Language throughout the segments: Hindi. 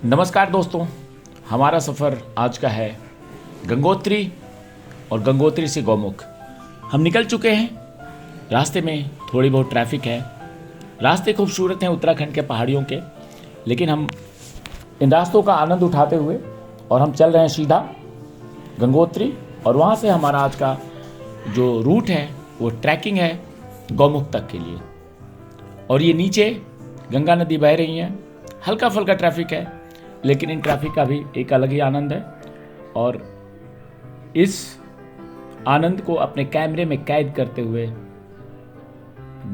नमस्कार दोस्तों, हमारा सफ़र आज का है गंगोत्री और गंगोत्री से गौमुख। हम निकल चुके हैं। रास्ते में थोड़ी बहुत ट्रैफिक है। रास्ते खूबसूरत हैं उत्तराखंड के पहाड़ियों के, लेकिन हम इन रास्तों का आनंद उठाते हुए और हम चल रहे हैं सीधा गंगोत्री। और वहाँ से हमारा आज का जो रूट है वो ट्रैकिंग है गौमुख तक के लिए। और ये नीचे गंगा नदी बह रही है, हल्का फुल्का ट्रैफिक है, लेकिन इन ट्रैफिक का भी एक अलग ही आनंद है। और इस आनंद को अपने कैमरे में कैद करते हुए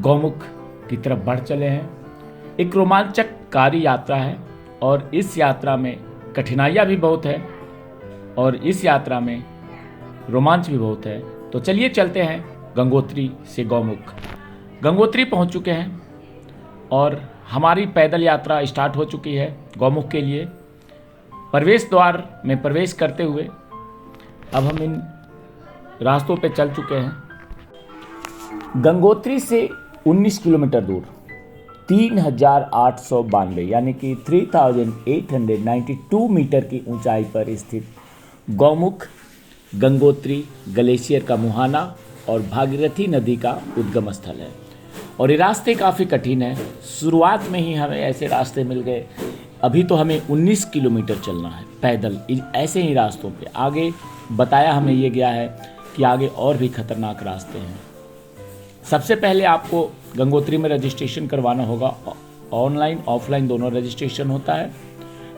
गौमुख की तरफ बढ़ चले हैं। एक रोमांचकारी यात्रा है और इस यात्रा में कठिनाइयाँ भी बहुत है और इस यात्रा में रोमांच भी बहुत है। तो चलिए चलते हैं गंगोत्री से गौमुख। गंगोत्री पहुंच चुके हैं और हमारी पैदल यात्रा स्टार्ट हो चुकी है गौमुख के लिए। प्रवेश द्वार में प्रवेश करते हुए अब हम इन रास्तों पे चल चुके हैं। गंगोत्री से 19 किलोमीटर दूर 3892 यानी कि 3892 मीटर की ऊंचाई पर स्थित गौमुख गंगोत्री ग्लेशियर का मुहाना और भागीरथी नदी का उद्गम स्थल है। और ये रास्ते काफ़ी कठिन है। शुरुआत में ही हमें ऐसे रास्ते मिल गए। अभी तो हमें 19 किलोमीटर चलना है पैदल ऐसे ही रास्तों पे। आगे बताया हमें ये गया है कि आगे और भी खतरनाक रास्ते हैं। सबसे पहले आपको गंगोत्री में रजिस्ट्रेशन करवाना होगा। ऑनलाइन ऑफलाइन दोनों रजिस्ट्रेशन होता है।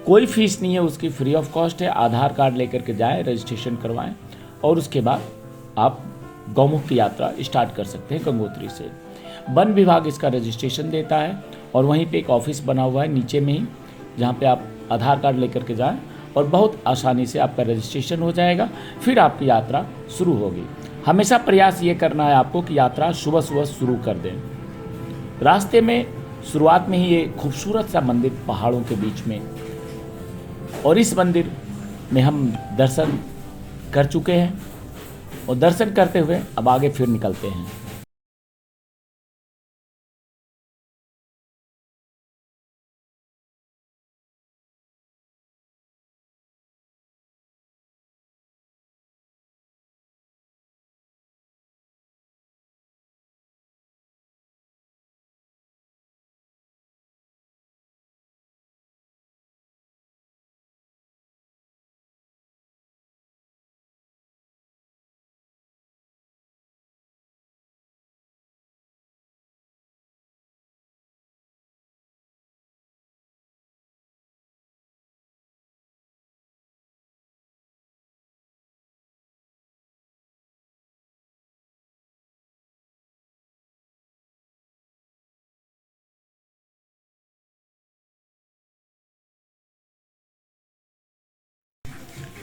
कोई फीस नहीं है उसकी, फ्री ऑफ कॉस्ट है। आधार कार्ड लेकर के जाएँ, रजिस्ट्रेशन करवाएँ और उसके बाद आप गौमुख की यात्रा स्टार्ट कर सकते हैं गंगोत्री से। वन विभाग इसका रजिस्ट्रेशन देता है और वहीं पे एक ऑफिस बना हुआ है नीचे में ही, जहाँ पे आप आधार कार्ड लेकर के जाएं और बहुत आसानी से आपका रजिस्ट्रेशन हो जाएगा। फिर आपकी यात्रा शुरू होगी। हमेशा प्रयास ये करना है आपको कि यात्रा सुबह सुबह शुरू कर दें। रास्ते में शुरुआत में ही ये खूबसूरत सा मंदिर पहाड़ों के बीच में, और इस मंदिर में हम दर्शन कर चुके हैं और दर्शन करते हुए अब आगे फिर निकलते हैं।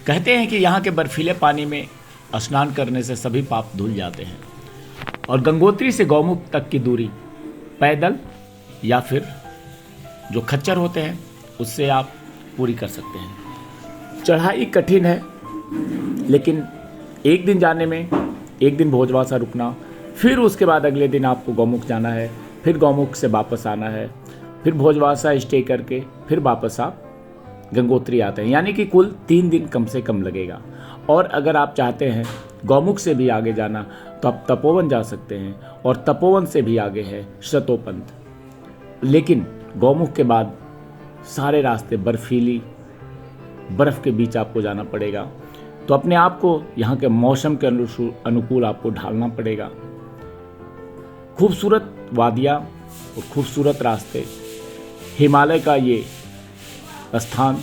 कहते हैं कि यहाँ के बर्फीले पानी में स्नान करने से सभी पाप धुल जाते हैं। और गंगोत्री से गौमुख तक की दूरी पैदल या फिर जो खच्चर होते हैं उससे आप पूरी कर सकते हैं। चढ़ाई कठिन है, लेकिन एक दिन जाने में एक दिन भोजवासा रुकना, फिर उसके बाद अगले दिन आपको गौमुख जाना है, फिर गौमुख से वापस आना है, फिर भोजवासा स्टे करके फिर वापस आप गंगोत्री आते हैं। यानी कि कुल 3 दिन कम से कम लगेगा। और अगर आप चाहते हैं गौमुख से भी आगे जाना तो आप तपोवन जा सकते हैं, और तपोवन से भी आगे है शतोपंथ। लेकिन गौमुख के बाद सारे रास्ते बर्फीली बर्फ़ के बीच आपको जाना पड़ेगा। तो अपने आप को यहाँ के मौसम के अनुकूल आपको ढालना पड़ेगा। खूबसूरत वादियाँ और खूबसूरत रास्ते, हिमालय का ये स्थान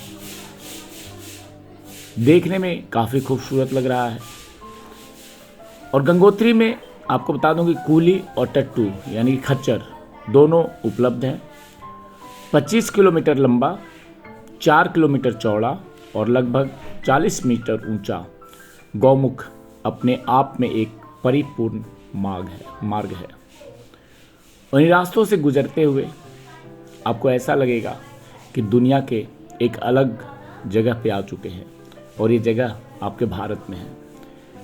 देखने में काफ़ी खूबसूरत लग रहा है। और गंगोत्री में आपको बता दूं कि कूली और टट्टू यानी खच्चर दोनों उपलब्ध हैं। 25 किलोमीटर लंबा, 4 किलोमीटर चौड़ा और लगभग 40 मीटर ऊंचा गौमुख अपने आप में एक परिपूर्ण मार्ग है। और इन रास्तों से गुजरते हुए आपको ऐसा लगेगा कि दुनिया के एक अलग जगह पे आ चुके हैं, और ये जगह आपके भारत में है।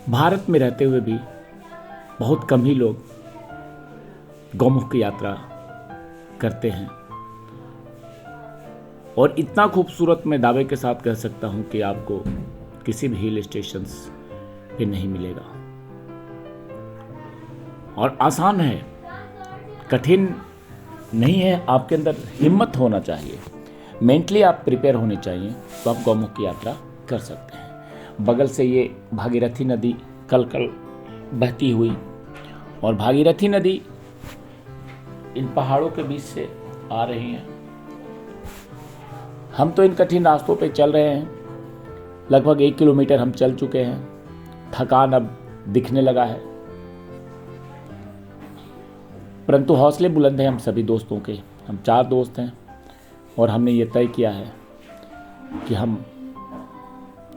भारत में रहते हुए भी बहुत कम ही लोग गौमुख की यात्रा करते हैं। और इतना खूबसूरत मैं दावे के साथ कह सकता हूँ कि आपको किसी भी हिल स्टेशन पे नहीं मिलेगा। और आसान है, कठिन नहीं है। आपके अंदर हिम्मत होना चाहिए, मेंटली आप प्रिपेयर होने चाहिए, तो आप गौमुख की यात्रा कर सकते हैं। बगल से ये भागीरथी नदी कल बहती हुई, और भागीरथी नदी इन पहाड़ों के बीच से आ रही है। हम तो इन कठिन रास्तों पे चल रहे हैं, लगभग 1 किलोमीटर हम चल चुके हैं। थकान अब दिखने लगा है, परंतु हौसले बुलंद हैं हम सभी दोस्तों के। हम 4 दोस्त हैं और हमने ये तय किया है कि हम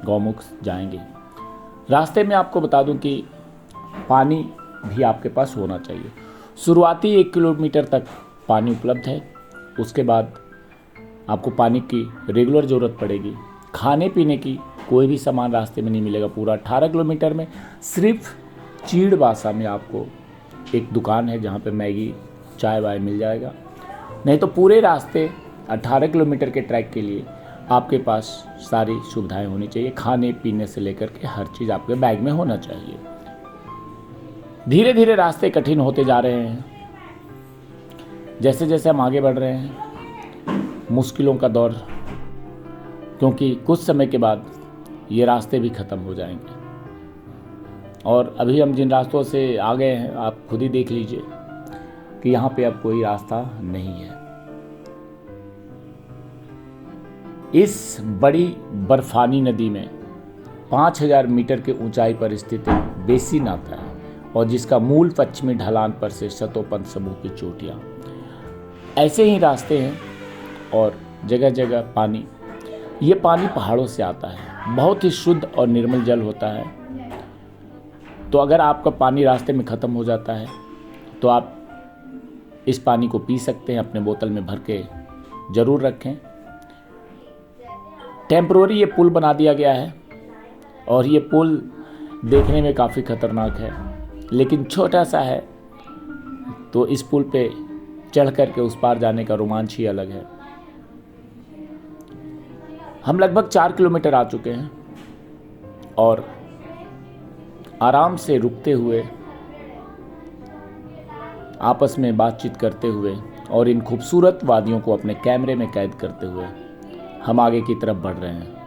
गौमुख जाएंगे। रास्ते में आपको बता दूं कि पानी भी आपके पास होना चाहिए। शुरुआती 1 किलोमीटर तक पानी उपलब्ध है, उसके बाद आपको पानी की रेगुलर ज़रूरत पड़ेगी। खाने पीने की कोई भी सामान रास्ते में नहीं मिलेगा। पूरा 18 किलोमीटर में सिर्फ चीड़बासा में आपको एक दुकान है जहाँ पे मैगी चाय वाय मिल जाएगा। नहीं तो पूरे रास्ते 18 किलोमीटर के ट्रैक के लिए आपके पास सारी सुविधाएं होनी चाहिए। खाने पीने से लेकर के हर चीज़ आपके बैग में होना चाहिए। धीरे धीरे रास्ते कठिन होते जा रहे हैं। जैसे जैसे हम आगे बढ़ रहे हैं, मुश्किलों का दौर, क्योंकि कुछ समय के बाद ये रास्ते भी ख़त्म हो जाएंगे। और अभी हम जिन रास्तों से आ गए हैं, आप खुद ही देख लीजिए कि यहाँ पे अब कोई रास्ता नहीं है। इस बड़ी बर्फानी नदी में 5000 मीटर के ऊंचाई पर स्थित बेसिन आता है, और जिसका मूल पश्चिमी ढलान पर से शतोपन समूह की चोटियाँ। ऐसे ही रास्ते हैं और जगह जगह पानी। ये पानी पहाड़ों से आता है, बहुत ही शुद्ध और निर्मल जल होता है। तो अगर आपका पानी रास्ते में ख़त्म हो जाता है तो आप इस पानी को पी सकते हैं, अपने बोतल में भर के ज़रूर रखें। टेम्पररी ये पुल बना दिया गया है, और ये पुल देखने में काफ़ी ख़तरनाक है, लेकिन छोटा सा है, तो इस पुल पे चढ़ कर के उस पार जाने का रोमांच ही अलग है। हम लगभग 4 किलोमीटर आ चुके हैं और आराम से रुकते हुए, आपस में बातचीत करते हुए और इन खूबसूरत वादियों को अपने कैमरे में कैद करते हुए हम आगे की तरफ बढ़ रहे हैं।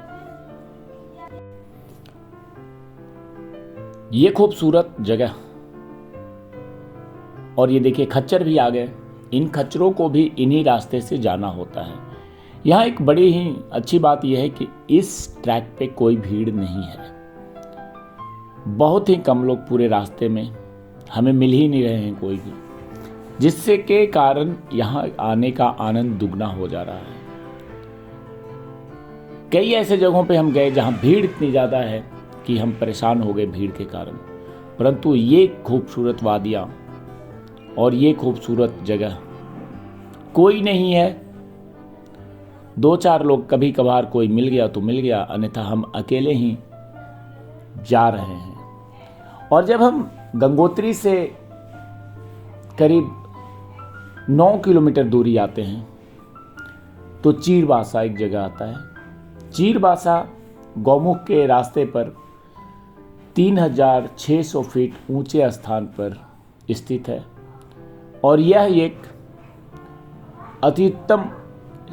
ये खूबसूरत जगह, और ये देखिए खच्चर भी आ गए। इन खच्चरों को भी इन्हीं रास्ते से जाना होता है। यहाँ एक बड़ी ही अच्छी बात यह है कि इस ट्रैक पे कोई भीड़ नहीं है। बहुत ही कम लोग पूरे रास्ते में, हमें मिल ही नहीं रहे हैं कोई भी, जिससे के कारण यहाँ आने का आनंद दुगना हो जा रहा है। कई ऐसे जगहों पे हम गए जहाँ भीड़ इतनी ज़्यादा है कि हम परेशान हो गए भीड़ के कारण, परंतु ये खूबसूरत वादियाँ और ये खूबसूरत जगह कोई नहीं है। 2-4 लोग कभी कभार कोई मिल गया तो मिल गया, अन्यथा हम अकेले ही जा रहे हैं। और जब हम गंगोत्री से करीब 9 किलोमीटर दूरी आते हैं तो चीड़बासा एक जगह आता है। चीड़बासा गौमुख के रास्ते पर 3600 फीट ऊंचे स्थान पर स्थित है, और यह एक अत्युत्तम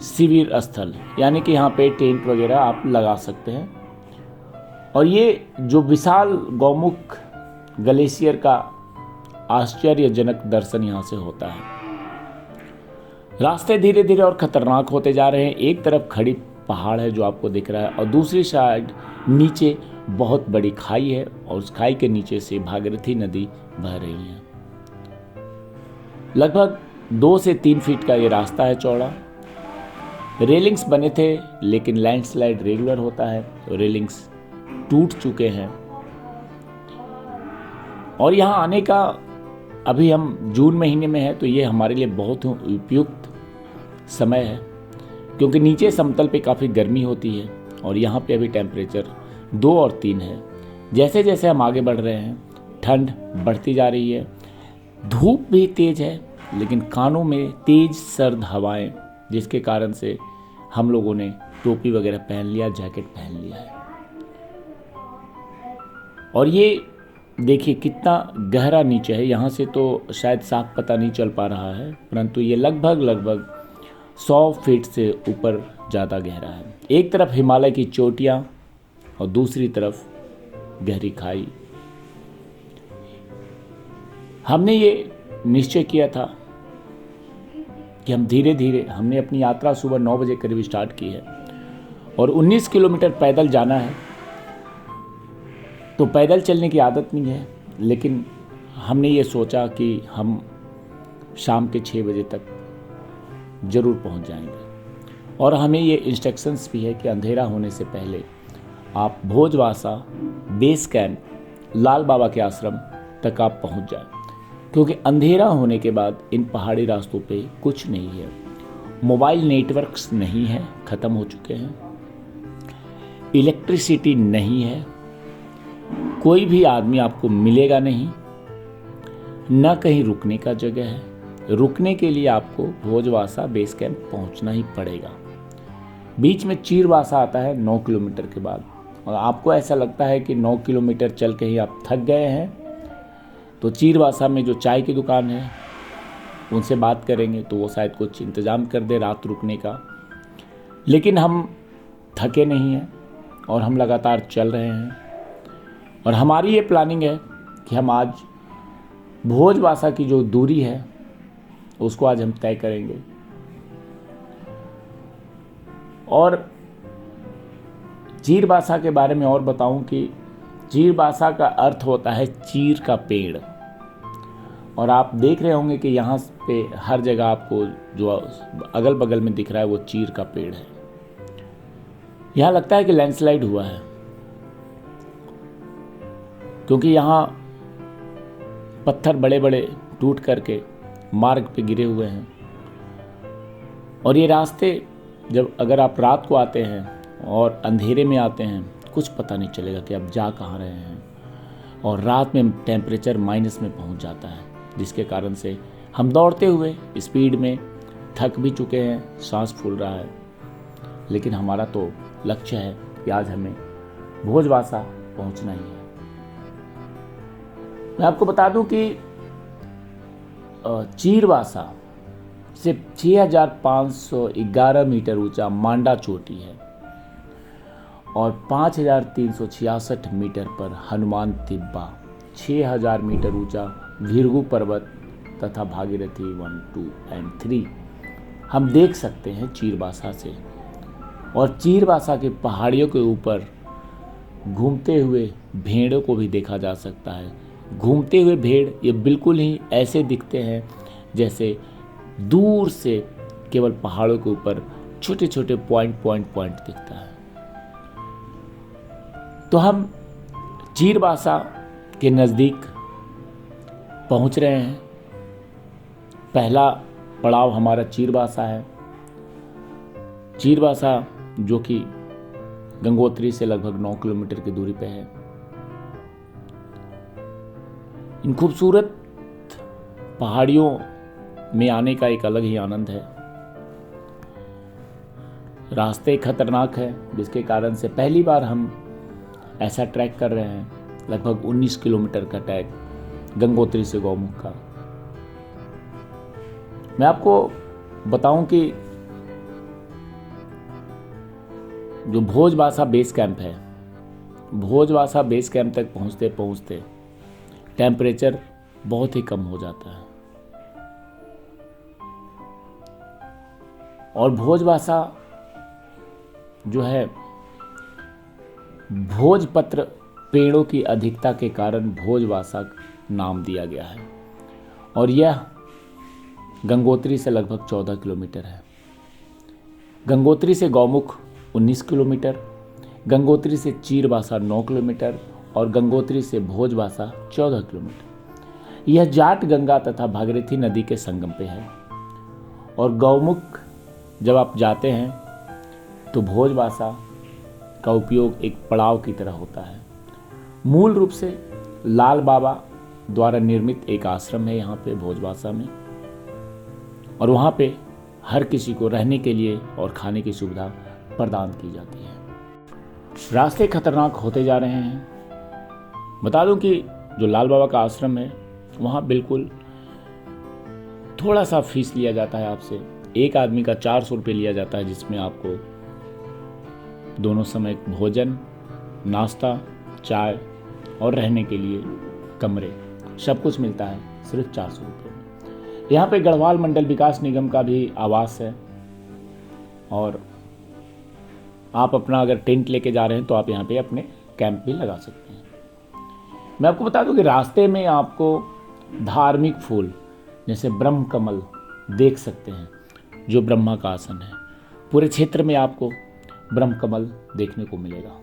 शिविर स्थल, यानी कि यहाँ पे टेंट वगैरह आप लगा सकते हैं। और ये जो विशाल गौमुख ग्लेशियर का आश्चर्यजनक दर्शन यहाँ से होता है। रास्ते धीरे धीरे और ख़तरनाक होते जा रहे हैं। एक तरफ खड़ी पहाड़ है जो आपको दिख रहा है, और दूसरी साइड नीचे बहुत बड़ी खाई है, और उस खाई के नीचे से भागीरथी नदी बह रही है। लगभग 2 से 3 फीट का ये रास्ता है चौड़ा। रेलिंग्स बने थे, लेकिन लैंडस्लाइड रेगुलर होता है तो रेलिंग्स टूट चुके हैं। और यहाँ आने का, अभी हम जून महीने में हैं, तो ये हमारे लिए बहुत ही उपयुक्त समय है, क्योंकि नीचे समतल पे काफ़ी गर्मी होती है और यहाँ पे अभी टेम्परेचर 2 और 3 है। जैसे जैसे हम आगे बढ़ रहे हैं ठंड बढ़ती जा रही है। धूप भी तेज़ है, लेकिन कानों में तेज सर्द हवाएं, जिसके कारण से हम लोगों ने टोपी वगैरह पहन लिया, जैकेट पहन लिया है। और ये देखिए कितना गहरा नीचे है, यहाँ से तो शायद साफ पता नहीं चल पा रहा है, परंतु ये लगभग 100 फीट से ऊपर ज़्यादा गहरा है। एक तरफ हिमालय की चोटियाँ और दूसरी तरफ गहरी खाई। हमने ये निश्चय किया था कि हम धीरे धीरे, हमने अपनी यात्रा सुबह 9 बजे करीब स्टार्ट की है और 19 किलोमीटर पैदल जाना है। तो पैदल चलने की आदत नहीं है, लेकिन हमने ये सोचा कि हम शाम के 6 बजे तक ज़रूर पहुंच जाएंगे। और हमें ये इंस्ट्रक्शंस भी है कि अंधेरा होने से पहले आप भोजवासा बेस कैंप लाल बाबा के आश्रम तक आप पहुंच जाएं, क्योंकि अंधेरा होने के बाद इन पहाड़ी रास्तों पे कुछ नहीं है। मोबाइल नेटवर्क्स नहीं है, ख़त्म हो चुके हैं। इलेक्ट्रिसिटी नहीं है, कोई भी आदमी आपको मिलेगा नहीं, न कहीं रुकने का जगह है। रुकने के लिए आपको भोजवासा बेस कैंप पहुंचना ही पड़ेगा। बीच में चीरवासा आता है 9 किलोमीटर के बाद, और आपको ऐसा लगता है कि 9 किलोमीटर चल के ही आप थक गए हैं, तो चीरवासा में जो चाय की दुकान है उनसे बात करेंगे तो वो शायद कुछ इंतज़ाम कर दे रात रुकने का। लेकिन हम थके नहीं हैं और हम लगातार चल रहे हैं, और हमारी ये प्लानिंग है कि हम आज भोजवासा की जो दूरी है उसको आज हम तय करेंगे। और चीरवासा के बारे में और बताऊं कि चीरवासा का अर्थ होता है चीर का पेड़। और आप देख रहे होंगे कि यहाँ पे हर जगह आपको जो अगल बगल में दिख रहा है वो चीर का पेड़ है। यहाँ लगता है कि लैंडस्लाइड हुआ है, क्योंकि यहाँ पत्थर बड़े बड़े टूट करके मार्ग पे गिरे हुए हैं। और ये रास्ते जब अगर आप रात को आते हैं और अंधेरे में आते हैं, कुछ पता नहीं चलेगा कि आप जा कहाँ रहे हैं। और रात में टेम्परेचर माइनस में पहुंच जाता है, जिसके कारण से हम दौड़ते हुए स्पीड में थक भी चुके हैं, सांस फूल रहा है। लेकिन हमारा तो लक्ष्य है कि आज हमें भोजवासा पहुंचना ही है। मैं आपको बता दूं कि चीरवासा से 6511 मीटर ऊंचा मांडा चोटी है और 5366 मीटर पर हनुमान तिब्बा, 6000 मीटर ऊंचा भीरगु पर्वत तथा भागीरथी 1, 2 और 3 हम देख सकते हैं चीरवासा से। और चीरवासा के पहाड़ियों के ऊपर घूमते हुए भेड़ों को भी देखा जा सकता है। घूमते हुए भेड़ ये बिल्कुल ही ऐसे दिखते हैं जैसे दूर से केवल पहाड़ों के ऊपर छोटे छोटे पॉइंट दिखता है। तो हम चीरवासा के नज़दीक पहुंच रहे हैं। पहला पड़ाव हमारा चीरवासा है। चीरवासा जो कि गंगोत्री से लगभग 9 किलोमीटर की दूरी पे है। इन खूबसूरत पहाड़ियों में आने का एक अलग ही आनंद है। रास्ते खतरनाक है, जिसके कारण से पहली बार हम ऐसा ट्रैक कर रहे हैं। लगभग 19 किलोमीटर का ट्रैक गंगोत्री से गौमुख का। मैं आपको बताऊं कि जो भोजवासा बेस कैंप है, भोजवासा बेस कैंप तक पहुंचते पहुंचते टेम्परेचर बहुत ही कम हो जाता है। और भोजवासा जो है, भोजपत्र पेड़ों की अधिकता के कारण भोजवासा नाम दिया गया है। और यह गंगोत्री से लगभग 14 किलोमीटर है। गंगोत्री से गौमुख 19 किलोमीटर, गंगोत्री से चीरवासा 9 किलोमीटर और गंगोत्री से भोजवासा 14 किलोमीटर। यह जाट गंगा तथा भागीरथी नदी के संगम पे है। और गौमुख जब आप जाते हैं तो भोजवासा का उपयोग एक पड़ाव की तरह होता है। मूल रूप से लाल बाबा द्वारा निर्मित एक आश्रम है यहाँ पे भोजवासा में, और वहाँ पे हर किसी को रहने के लिए और खाने की सुविधा प्रदान की जाती है। रास्ते खतरनाक होते जा रहे हैं। बता दूं कि जो लाल बाबा का आश्रम है वहाँ बिल्कुल थोड़ा सा फीस लिया जाता है आपसे। एक आदमी का 400 रुपये लिया जाता है, जिसमें आपको दोनों समय भोजन, नाश्ता, चाय और रहने के लिए कमरे सब कुछ मिलता है सिर्फ 400 रुपये में। यहाँ पे गढ़वाल मंडल विकास निगम का भी आवास है और आप अपना अगर टेंट लेके जा रहे हैं तो आप यहाँ पे अपने कैंप भी लगा सकते हैं। मैं आपको बता दूं कि रास्ते में आपको धार्मिक फूल जैसे ब्रह्म कमल देख सकते हैं, जो ब्रह्मा का आसन है। पूरे क्षेत्र में आपको ब्रह्म कमल देखने को मिलेगा।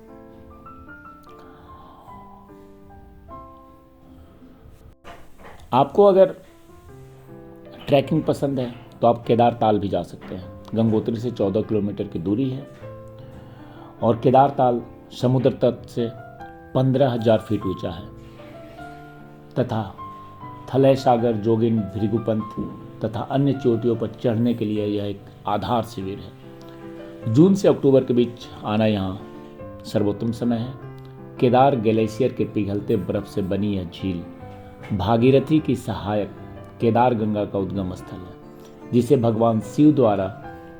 आपको अगर ट्रैकिंग पसंद है तो आप केदार ताल भी जा सकते हैं। गंगोत्री से 14 किलोमीटर की दूरी है और केदार ताल समुद्र तट से 15,000 फीट ऊंचा है तथा थलय सागर, जोगिन, भृगुपंथ तथा अन्य चोटियों पर चढ़ने के लिए यह एक आधार शिविर है। जून से अक्टूबर के बीच आना यहाँ सर्वोत्तम समय है। केदार ग्लेशियर के पिघलते बर्फ से बनी यह झील भागीरथी की सहायक केदार गंगा का उद्गम स्थल है, जिसे भगवान शिव द्वारा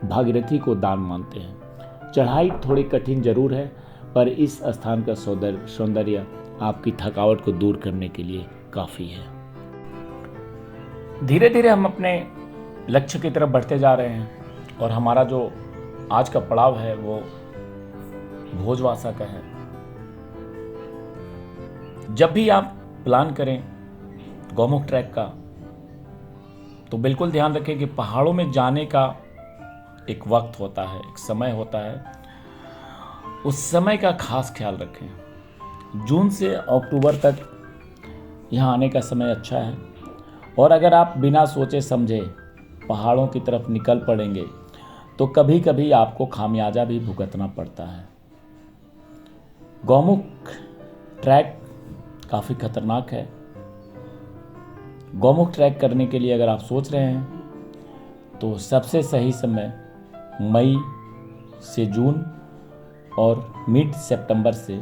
भागीरथी को दान मानते हैं। चढ़ाई थोड़ी कठिन जरूर है, पर इस स्थान का सौंदर्य आपकी थकावट को दूर करने के लिए काफी है। धीरे धीरे हम अपने लक्ष्य की तरफ बढ़ते जा रहे हैं और हमारा जो आज का पड़ाव है वो भोजवासा का है। जब भी आप प्लान करें गौमुख ट्रैक का तो बिल्कुल ध्यान रखें कि पहाड़ों में जाने का एक वक्त होता है, एक समय होता है, उस समय का खास ख्याल रखें। जून से अक्टूबर तक यहाँ आने का समय अच्छा है और अगर आप बिना सोचे समझे पहाड़ों की तरफ निकल पड़ेंगे तो कभी कभी आपको खामियाजा भी भुगतना पड़ता है। गौमुख ट्रैक काफ़ी खतरनाक है। गौमुख ट्रैक करने के लिए अगर आप सोच रहे हैं तो सबसे सही समय मई से जून और मिड सितंबर से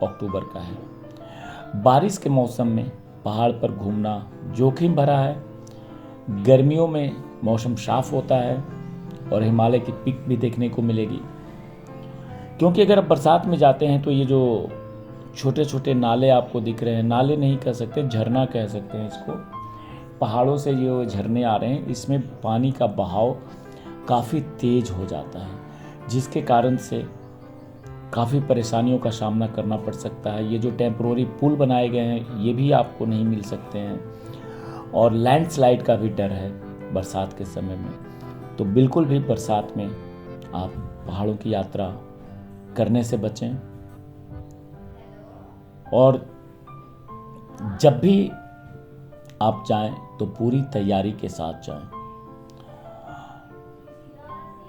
अक्टूबर का है। बारिश के मौसम में पहाड़ पर घूमना जोखिम भरा है। गर्मियों में मौसम साफ होता है और हिमालय की पीक भी देखने को मिलेगी। क्योंकि अगर आप बरसात में जाते हैं तो ये जो छोटे छोटे नाले आपको दिख रहे हैं, नाले नहीं कह सकते, झरना कह सकते हैं इसको, पहाड़ों से जो झरने आ रहे हैं, इसमें पानी का बहाव काफ़ी तेज हो जाता है, जिसके कारण से काफ़ी परेशानियों का सामना करना पड़ सकता है। ये जो टेम्प्रोरी पुल बनाए गए हैं ये भी आपको नहीं मिल सकते हैं और लैंडस्लाइड का भी डर है बरसात के समय में। तो बिल्कुल भी बरसात में आप पहाड़ों की यात्रा करने से बचें और जब भी आप जाएं तो पूरी तैयारी के साथ जाएं।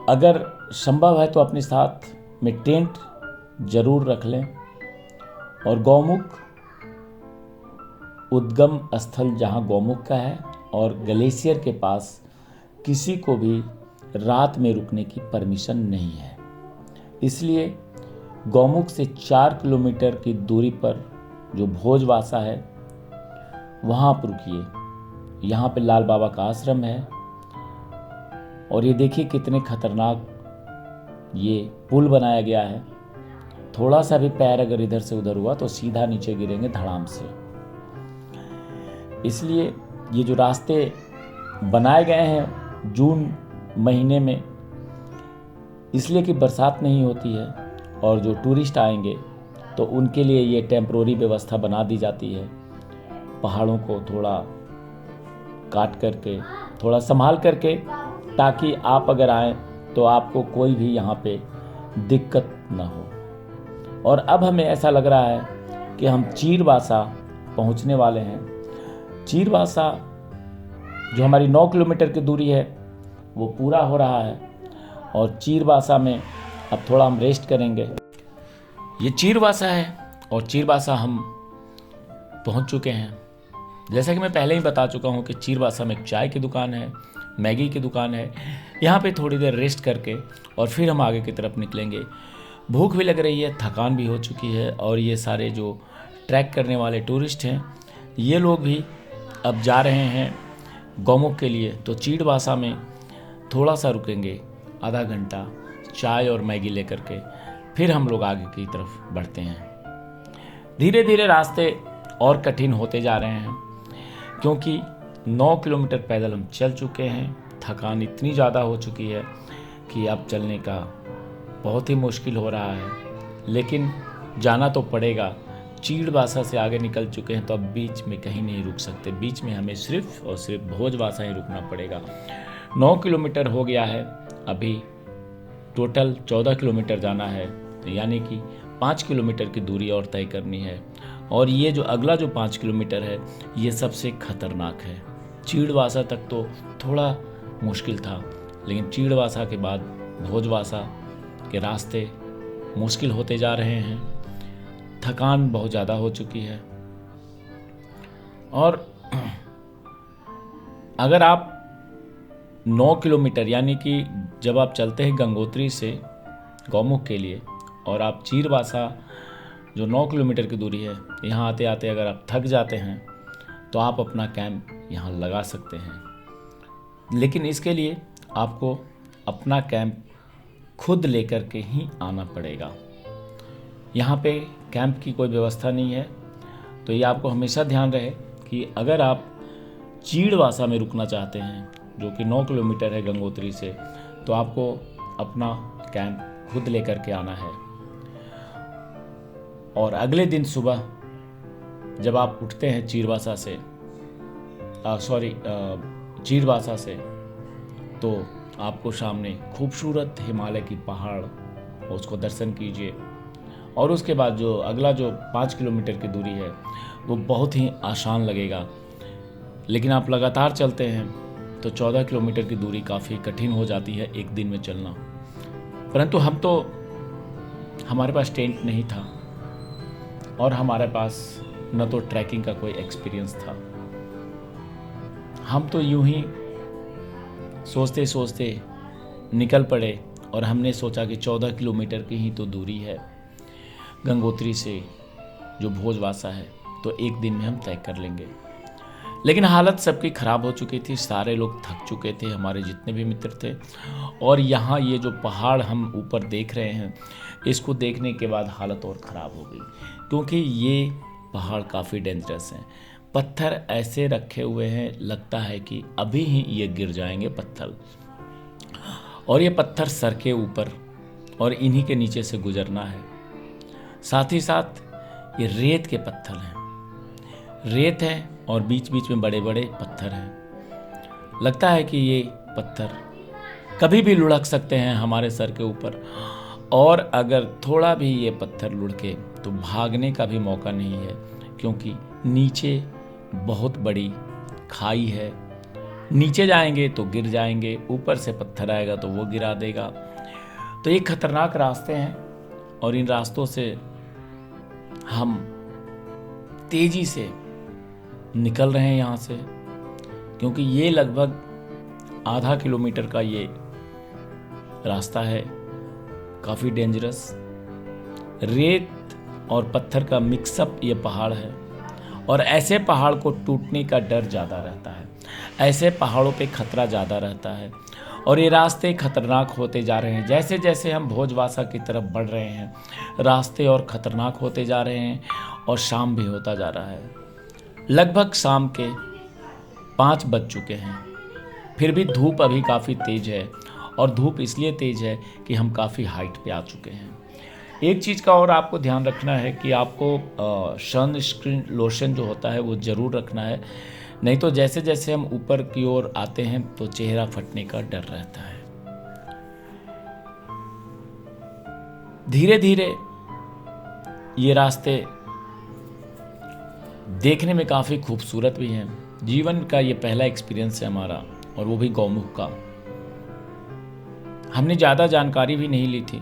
अगर संभव है तो अपने साथ में टेंट जरूर रख लें और गौमुख उद्गम स्थल जहां गौमुख का है और ग्लेशियर के पास किसी को भी रात में रुकने की परमिशन नहीं है। इसलिए गौमुख से 4 किलोमीटर की दूरी पर जो भोजवासा है वहाँ पर रुकिए। यहाँ पे लाल बाबा का आश्रम है और ये देखिए कितने खतरनाक ये पुल बनाया गया है। थोड़ा सा भी पैर अगर इधर से उधर हुआ तो सीधा नीचे गिरेंगे धड़ाम से। इसलिए ये जो रास्ते बनाए गए हैं जून महीने में, इसलिए कि बरसात नहीं होती है और जो टूरिस्ट आएंगे तो उनके लिए ये टेम्प्रोरी व्यवस्था बना दी जाती है। पहाड़ों को थोड़ा काट करके, थोड़ा संभाल करके, ताकि आप अगर आएँ तो आपको कोई भी यहाँ पे दिक्कत ना हो। और अब हमें ऐसा लग रहा है कि हम चीरवासा पहुँचने वाले हैं। चीरवासा जो हमारी 9 किलोमीटर की दूरी है वो पूरा हो रहा है और चीरवासा में अब थोड़ा हम रेस्ट करेंगे। ये चीरवासा है और चीरवासा हम पहुंच चुके हैं। जैसा कि मैं पहले ही बता चुका हूं कि चीरवासा में एक चाय की दुकान है, मैगी की दुकान है, यहाँ पे थोड़ी देर रेस्ट करके और फिर हम आगे की तरफ निकलेंगे। भूख भी लग रही है, थकान भी हो चुकी है, और ये सारे जो ट्रैक करने वाले टूरिस्ट हैं ये लोग भी अब जा रहे हैं गौमुख के लिए। तो चीड़वासा में थोड़ा सा रुकेंगे, आधा घंटा चाय और मैगी लेकर के, फिर हम लोग आगे की तरफ बढ़ते हैं। धीरे धीरे रास्ते और कठिन होते जा रहे हैं, क्योंकि 9 किलोमीटर पैदल हम चल चुके हैं। थकान इतनी ज़्यादा हो चुकी है कि अब चलने का बहुत ही मुश्किल हो रहा है, लेकिन जाना तो पड़ेगा। चीड़वासा से आगे निकल चुके हैं तो अब बीच में कहीं नहीं रुक सकते। बीच में हमें सिर्फ और सिर्फ भोजवासा ही रुकना पड़ेगा। 9 किलोमीटर हो गया है, अभी टोटल 14 किलोमीटर जाना है, यानी कि 5 किलोमीटर की दूरी और तय करनी है। और ये जो अगला जो 5 किलोमीटर है ये सबसे खतरनाक है। चीड़वासा तक तो थोड़ा मुश्किल था, लेकिन चीड़वासा के बाद भोजवासा के रास्ते मुश्किल होते जा रहे हैं। थकान बहुत ज़्यादा हो चुकी है। और अगर आप 9 किलोमीटर यानी कि जब आप चलते हैं गंगोत्री से गौमुख के लिए और आप चीड़वासा जो 9 किलोमीटर की दूरी है, यहाँ आते आते अगर आप थक जाते हैं तो आप अपना कैंप यहाँ लगा सकते हैं। लेकिन इसके लिए आपको अपना कैंप खुद लेकर के ही आना पड़ेगा। यहाँ पे कैंप की कोई व्यवस्था नहीं है। तो ये आपको हमेशा ध्यान रहे कि अगर आप चीड़वासा में रुकना चाहते हैं, जो कि 9 किलोमीटर है गंगोत्री से, तो आपको अपना कैंप खुद लेकर के आना है। और अगले दिन सुबह जब आप उठते हैं चीड़वासा से, तो आपको सामने खूबसूरत हिमालय की पहाड़, उसको दर्शन कीजिए। और उसके बाद जो अगला जो 5 किलोमीटर की दूरी है वो बहुत ही आसान लगेगा, लेकिन आप लगातार चलते हैं तो 14 किलोमीटर की दूरी काफ़ी कठिन हो जाती है एक दिन में चलना। परंतु हमारे पास टेंट नहीं था और हमारे पास न तो ट्रैकिंग का कोई एक्सपीरियंस था। हम तो यूं ही सोचते सोचते निकल पड़े और हमने सोचा कि 14 किलोमीटर की ही तो दूरी है गंगोत्री से जो भोजवासा है, तो एक दिन में हम तय कर लेंगे। लेकिन हालत सबकी ख़राब हो चुकी थी, सारे लोग थक चुके थे, हमारे जितने भी मित्र थे। और यहाँ ये जो पहाड़ हम ऊपर देख रहे हैं, इसको देखने के बाद हालत और ख़राब हो गई, क्योंकि ये पहाड़ काफ़ी डेंजरस हैं। पत्थर ऐसे रखे हुए हैं, लगता है कि अभी ही ये गिर जाएंगे पत्थर। और ये पत्थर सर के ऊपर और इन्हीं के नीचे से गुजरना है। साथ ही साथ ये रेत के पत्थर हैं, रेत है और बीच बीच में बड़े बड़े पत्थर हैं। लगता है कि ये पत्थर कभी भी लुढ़क सकते हैं हमारे सर के ऊपर, और अगर थोड़ा भी ये पत्थर लुढ़के तो भागने का भी मौका नहीं है, क्योंकि नीचे बहुत बड़ी खाई है। नीचे जाएंगे तो गिर जाएंगे, ऊपर से पत्थर आएगा तो वो गिरा देगा। तो ये खतरनाक रास्ते हैं और इन रास्तों से हम तेजी से निकल रहे हैं यहाँ से, क्योंकि ये लगभग आधा किलोमीटर का ये रास्ता है, काफ़ी डेंजरस। रेत और पत्थर का मिक्सअप ये पहाड़ है, और ऐसे पहाड़ को टूटने का डर ज़्यादा रहता है, ऐसे पहाड़ों पे खतरा ज़्यादा रहता है। और ये रास्ते खतरनाक होते जा रहे हैं। जैसे जैसे हम भोजवासा की तरफ बढ़ रहे हैं, रास्ते और ख़तरनाक होते जा रहे हैं, और शाम भी होता जा रहा है। लगभग शाम के 5 बज चुके हैं, फिर भी धूप अभी काफ़ी तेज़ है, और धूप इसलिए तेज़ है कि हम काफ़ी हाइट पे आ चुके हैं। एक चीज़ का और आपको ध्यान रखना है कि आपको सनस्क्रीन लोशन जो होता है वो ज़रूर रखना है, नहीं तो जैसे जैसे हम ऊपर की ओर आते हैं तो चेहरा फटने का डर रहता है। धीरे धीरे ये रास्ते देखने में काफ़ी खूबसूरत भी हैं। जीवन का ये पहला एक्सपीरियंस है हमारा, और वो भी गौमुख का। हमने ज़्यादा जानकारी भी नहीं ली थी,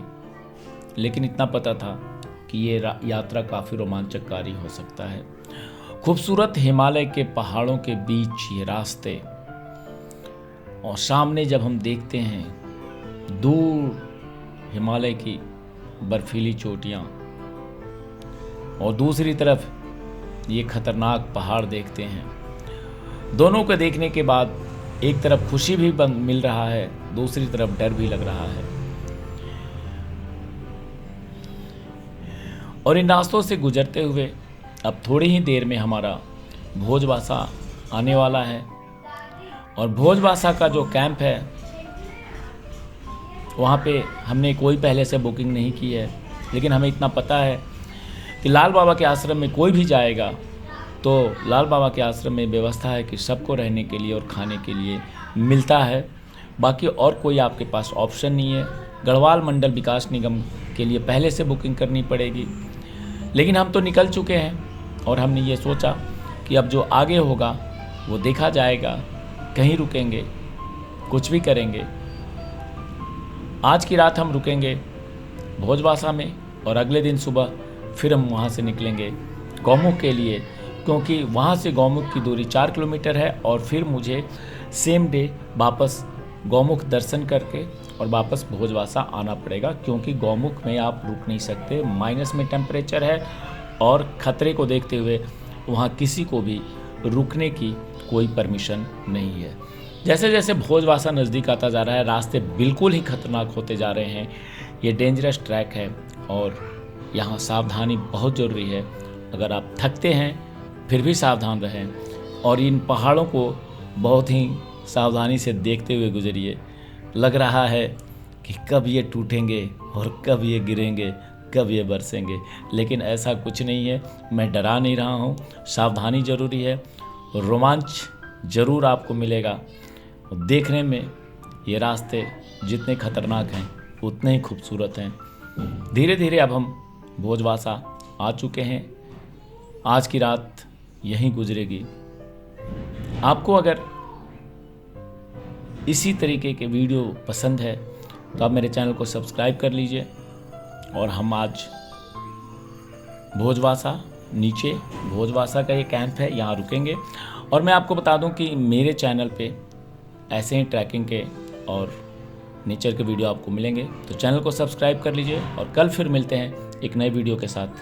लेकिन इतना पता था कि ये यात्रा काफ़ी रोमांचकारी हो सकता है। खूबसूरत हिमालय के पहाड़ों के बीच ये रास्ते, और सामने जब हम देखते हैं दूर हिमालय की बर्फीली चोटियाँ और दूसरी तरफ ये खतरनाक पहाड़ देखते हैं, दोनों को देखने के बाद एक तरफ खुशी भी मिल रहा है, दूसरी तरफ डर भी लग रहा है। और इन रास्तों से गुजरते हुए अब थोड़ी ही देर में हमारा भोजवासा आने वाला है। और भोजवासा का जो कैंप है वहाँ पे हमने कोई पहले से बुकिंग नहीं की है, लेकिन हमें इतना पता है कि लाल बाबा के आश्रम में कोई भी जाएगा तो लाल बाबा के आश्रम में व्यवस्था है कि सबको रहने के लिए और खाने के लिए मिलता है। बाकी और कोई आपके पास ऑप्शन नहीं है। गढ़वाल मंडल विकास निगम के लिए पहले से बुकिंग करनी पड़ेगी, लेकिन हम तो निकल चुके हैं और हमने ये सोचा कि अब जो आगे होगा वो देखा जाएगा, कहीं रुकेंगे, कुछ भी करेंगे। आज की रात हम रुकेंगे भोजवासा में और अगले दिन सुबह फिर हम वहाँ से निकलेंगे गौमुख के लिए, क्योंकि वहाँ से गौमुख की दूरी 4 किलोमीटर है और फिर मुझे सेम डे वापस गौमुख दर्शन करके और वापस भोजवासा आना पड़ेगा, क्योंकि गौमुख में आप रुक नहीं सकते, माइनस में टेम्परेचर है और ख़तरे को देखते हुए वहाँ किसी को भी रुकने की कोई परमिशन नहीं है। जैसे जैसे भोजवासा नज़दीक आता जा रहा है, रास्ते बिल्कुल ही खतरनाक होते जा रहे हैं। ये डेंजरस ट्रैक है और यहाँ सावधानी बहुत ज़रूरी है। अगर आप थकते हैं फिर भी सावधान रहें और इन पहाड़ों को बहुत ही सावधानी से देखते हुए गुजरिए। लग रहा है कि कब ये टूटेंगे और कब ये गिरेंगे, कब ये बरसेंगे, लेकिन ऐसा कुछ नहीं है। मैं डरा नहीं रहा हूँ, सावधानी ज़रूरी है। रोमांच ज़रूर आपको मिलेगा। देखने में ये रास्ते जितने खतरनाक हैं उतने ही खूबसूरत हैं। धीरे धीरे अब हम भोजवासा आ चुके हैं। आज की रात यहीं गुजरेगी। आपको अगर इसी तरीके के वीडियो पसंद है तो आप मेरे चैनल को सब्सक्राइब कर लीजिए। और हम आज भोजवासा, नीचे भोजवासा का ये कैंप है, यहाँ रुकेंगे। और मैं आपको बता दूं कि मेरे चैनल पे ऐसे ही ट्रैकिंग के और नेचर के वीडियो आपको मिलेंगे, तो चैनल को सब्सक्राइब कर लीजिए। और कल फिर मिलते हैं एक नए वीडियो के साथ।